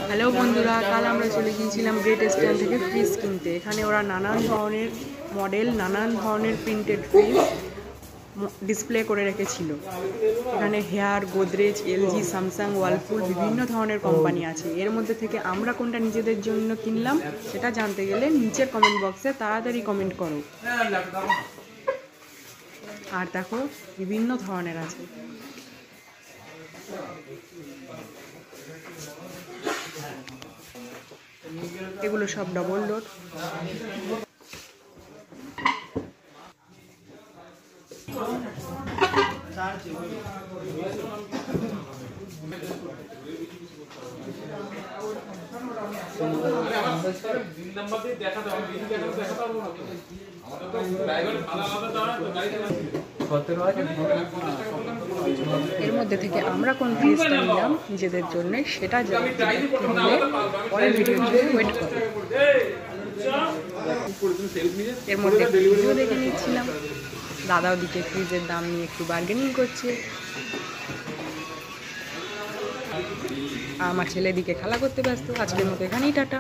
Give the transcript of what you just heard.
Hello বন্ধুরা, কাল আমরা চলে গিয়েছিলাম গ্রেট স্ট্যান্ড থেকে ফ্রিজ কিনতে। এখানে ওরা নানান ধরনের মডেল, নানান ধরনের প্রিন্টেড ফ্রিজ ডিসপ্লে করে রেখেছিল। এখানে Haier, Godrej, LG, Samsung, Whirlpool বিভিন্ন ধরনের কোম্পানি আছে। এর মধ্যে থেকে আমরা কোনটা নিজেদের জন্য কিনলাম সেটা জানতে গেলে নিচের কমেন্ট বক্সে তাড়াতাড়ি কমেন্ট করো। আর দেখো বিভিন্ন ধরনের আছে। এগুলো সব ডবল ডোর। এর মধ্যে থেকে আমরা কোন ফ্রিজটা নিলাম নিজেদের জন্য সেটা পরের ভিডিওর জন্য ওয়েট করো। এর মধ্যে ভিডিও দেখে নিচ্ছিলাম। দাদা ওদিকে ফ্রিজের দাম নিয়ে একটু বার্গেনিং করছে, আমার ছেলে দিকে খেলা করতে ব্যস্ত। আজকের মতো এখানেই টাটা।